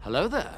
Hello there.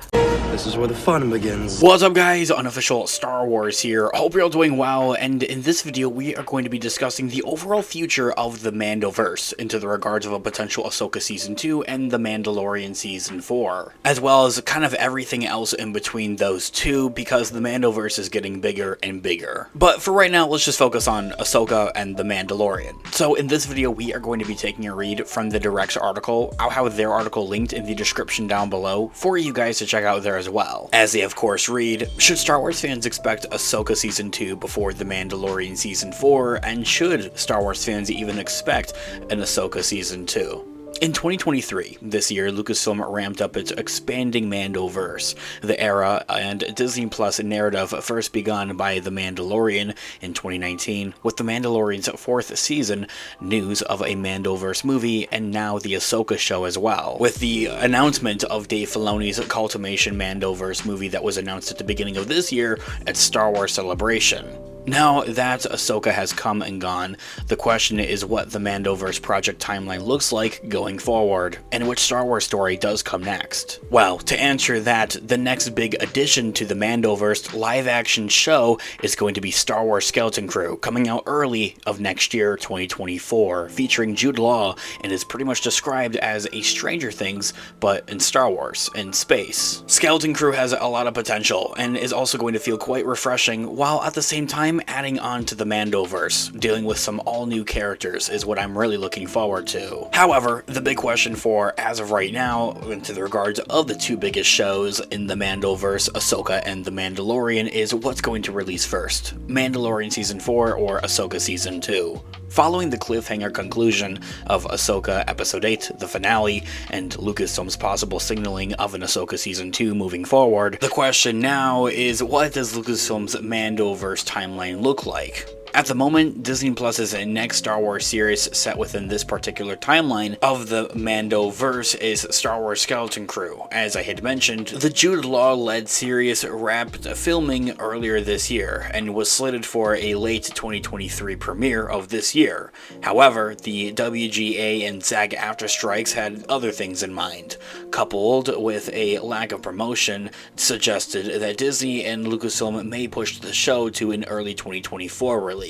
This is where the fun begins. What's up guys, Unofficial Star Wars here. Hope you're all doing well, and in this video we are going to be discussing the overall future of the Mando-verse into the regards of a potential Ahsoka Season 2 and the Mandalorian Season 4, as well as kind of everything else in between those two, because the Mando-verse is getting bigger and bigger. But for right now, let's just focus on Ahsoka and the Mandalorian. So in this video we are going to be taking a read from the Direct's article. I'll have their article linked in the description down below for you guys to check out there as well. As they of course read, should Star Wars fans expect Ahsoka Season 2 before the Mandalorian Season 4, and should Star Wars fans even expect an Ahsoka Season 2? In 2023, this year, Lucasfilm ramped up its expanding Mando-verse, the era and Disney Plus narrative first begun by The Mandalorian in 2019, with The Mandalorian's 4th season, news of a Mando-verse movie, and now the Ahsoka show as well, with the announcement of Dave Filoni's cultimation Mando-verse movie that was announced at the beginning of this year at Star Wars Celebration. Now that Ahsoka has come and gone, the question is what the Mando-verse project timeline looks like going forward, and which Star Wars story does come next. Well, to answer that, the next big addition to the Mando-verse live-action show is going to be Star Wars Skeleton Crew, coming out early of next year, 2024, featuring Jude Law, and is pretty much described as a Stranger Things, but in Star Wars, in space. Skeleton Crew has a lot of potential, and is also going to feel quite refreshing, while at the same time adding on to the Mando-verse, dealing with some all-new characters is what I'm really looking forward to. However, the big question for, as of right now, into the regards of the two biggest shows in the Mando-verse, Ahsoka and The Mandalorian, is what's going to release first, Mandalorian Season 4 or Ahsoka Season 2. Following the cliffhanger conclusion of Ahsoka Episode 8, the finale, and Lucasfilm's possible signaling of an Ahsoka Season 2 moving forward, the question now is, what does Lucasfilm's Mando-verse timeline look like? At the moment, Disney Plus's next Star Wars series set within this particular timeline of the Mando-verse is Star Wars Skeleton Crew. As I had mentioned, the Jude Law-led series wrapped filming earlier this year and was slated for a late 2023 premiere of this year. However, the WGA and SAG-AFTRA strikes had other things in mind, coupled with a lack of promotion suggested that Disney and Lucasfilm may push the show to an early 2024 release.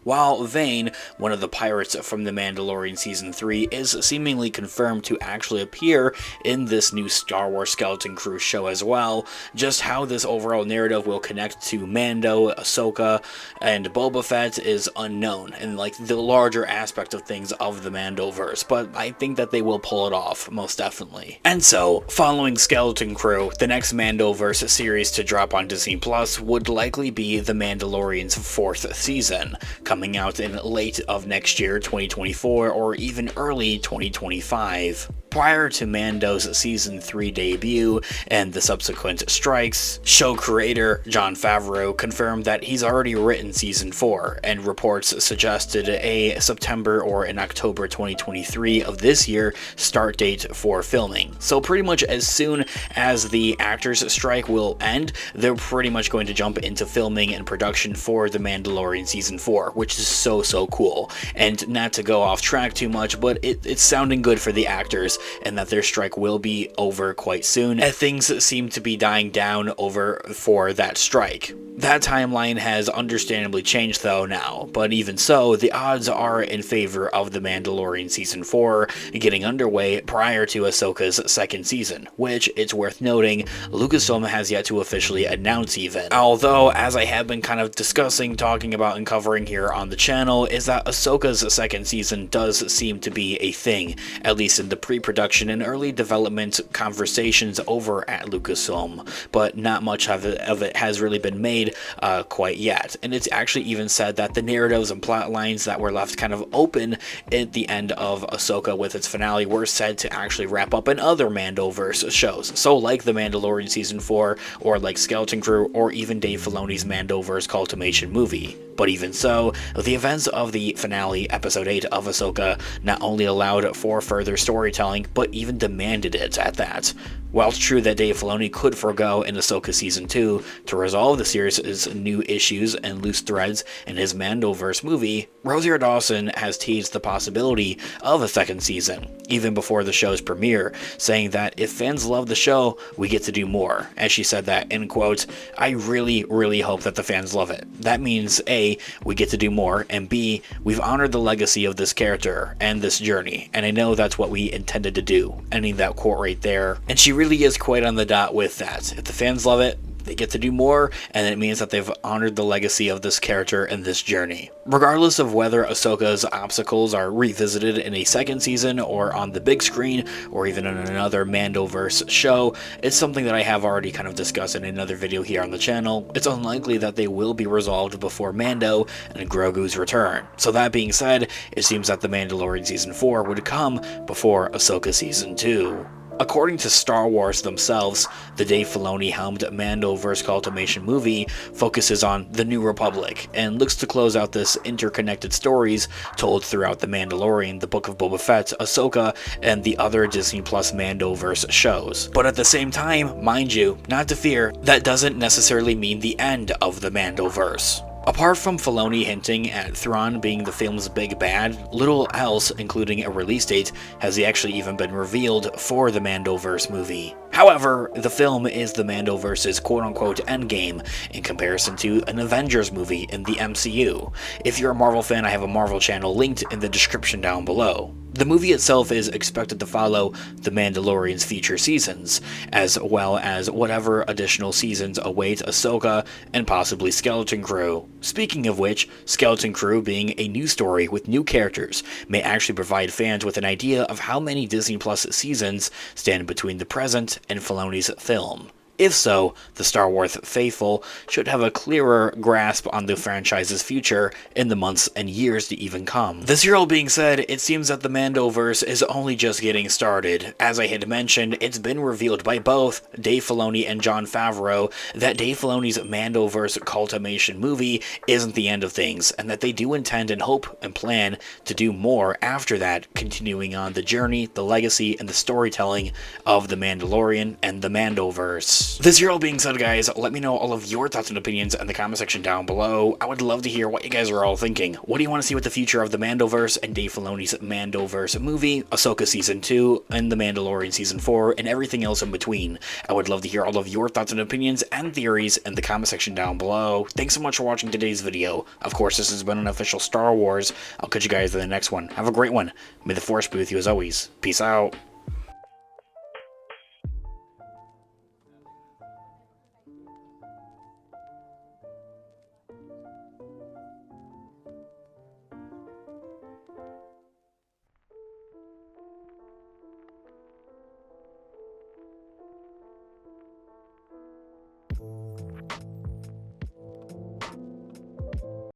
While Vane, one of the pirates from The Mandalorian Season 3, is seemingly confirmed to actually appear in this new Star Wars Skeleton Crew show as well, just how this overall narrative will connect to Mando, Ahsoka, and Boba Fett is unknown, and like the larger aspect of things of the Mando-verse, but I think that they will pull it off, most definitely. And so, following Skeleton Crew, the next Mando-verse series to drop on Disney Plus would likely be The Mandalorian's 4th season, coming out in late of next year, 2024, or even early 2025. Prior to Mando's Season 3 debut and the subsequent strikes, show creator Jon Favreau confirmed that he's already written Season 4, and reports suggested a September or an October 2023 of this year start date for filming. So pretty much as soon as the actors' strike will end, they're pretty much going to jump into filming and production for The Mandalorian Season 4, which is so cool. And not to go off track too much, but it's sounding good for the actors, and that their strike will be over quite soon, and things seem to be dying down over for that strike. That timeline has understandably changed though now, but even so, the odds are in favor of The Mandalorian Season 4 getting underway prior to Ahsoka's 2nd season, which, it's worth noting, Lucasfilm has yet to officially announce even. Although, as I have been kind of discussing, talking about, and covering here on the channel, is that Ahsoka's 2nd season does seem to be a thing, at least in the pre-production and early development conversations over at Lucasfilm, but not much of it has really been made quite yet. And it's actually even said that the narratives and plot lines that were left kind of open at the end of Ahsoka with its finale were said to actually wrap up in other Mando-verse shows, so like The Mandalorian Season 4, or like Skeleton Crew, or even Dave Filoni's Mando-verse cultimation movie. But even so, the events of the finale, Episode 8 of Ahsoka, not only allowed for further storytelling, but even demanded it at that. While it's true that Dave Filoni could forego in Ahsoka Season 2 to resolve the series' new issues and loose threads in his Mando-verse movie, Rosario Dawson has teased the possibility of a second season, even before the show's premiere, saying that if fans love the show, we get to do more. As she said that, in quotes, "I really hope that the fans love it. That means A, we get to do more, and B, we've honored the legacy of this character and this journey, and I know that's what we intended to do," ending that quote right there. And she really is quite on the dot with that. If the fans love it, they get to do more, and it means that they've honored the legacy of this character and this journey. Regardless of whether Ahsoka's obstacles are revisited in a second season, or on the big screen, or even in another Mando-verse show, it's something that I have already kind of discussed in another video here on the channel. It's unlikely that they will be resolved before Mando and Grogu's return. So that being said, it seems that The Mandalorian Season 4 would come before Ahsoka Season 2. According to Star Wars themselves, the Dave Filoni-helmed Mando-verse culmination movie focuses on the New Republic and looks to close out this interconnected stories told throughout The Mandalorian, The Book of Boba Fett, Ahsoka, and the other Disney Plus Mando-verse shows. But at the same time, mind you, not to fear, that doesn't necessarily mean the end of the Mando-verse. Apart from Filoni hinting at Thrawn being the film's big bad, little else, including a release date, has actually even been revealed for the Mando-verse movie. However, the film is the Mando-verse's quote-unquote endgame in comparison to an Avengers movie in the MCU. If you're a Marvel fan, I have a Marvel channel linked in the description down below. The movie itself is expected to follow The Mandalorian's future seasons, as well as whatever additional seasons await Ahsoka and possibly Skeleton Crew. Speaking of which, Skeleton Crew being a new story with new characters may actually provide fans with an idea of how many Disney Plus seasons stand between the present and Filoni's film. If so, the Star Wars faithful should have a clearer grasp on the franchise's future in the months and years to even come. This year all being said, it seems that the Mando-verse is only just getting started. As I had mentioned, it's been revealed by both Dave Filoni and Jon Favreau that Dave Filoni's Mando-verse culmination movie isn't the end of things, and that they do intend and hope and plan to do more after that, continuing on the journey, the legacy, and the storytelling of The Mandalorian and the Mando-verse. This year all being said, guys, let me know all of your thoughts and opinions in the comment section down below. I would love to hear what you guys are all thinking. What do you want to see with the future of the Mando-verse and Dave Filoni's Mando-verse movie, Ahsoka Season 2, and The Mandalorian Season 4, and everything else in between? I would love to hear all of your thoughts and opinions and theories in the comment section down below. Thanks so much for watching today's video. Of course, this has been an official Star Wars. I'll catch you guys in the next one. Have a great one. May the Force be with you as always. Peace out.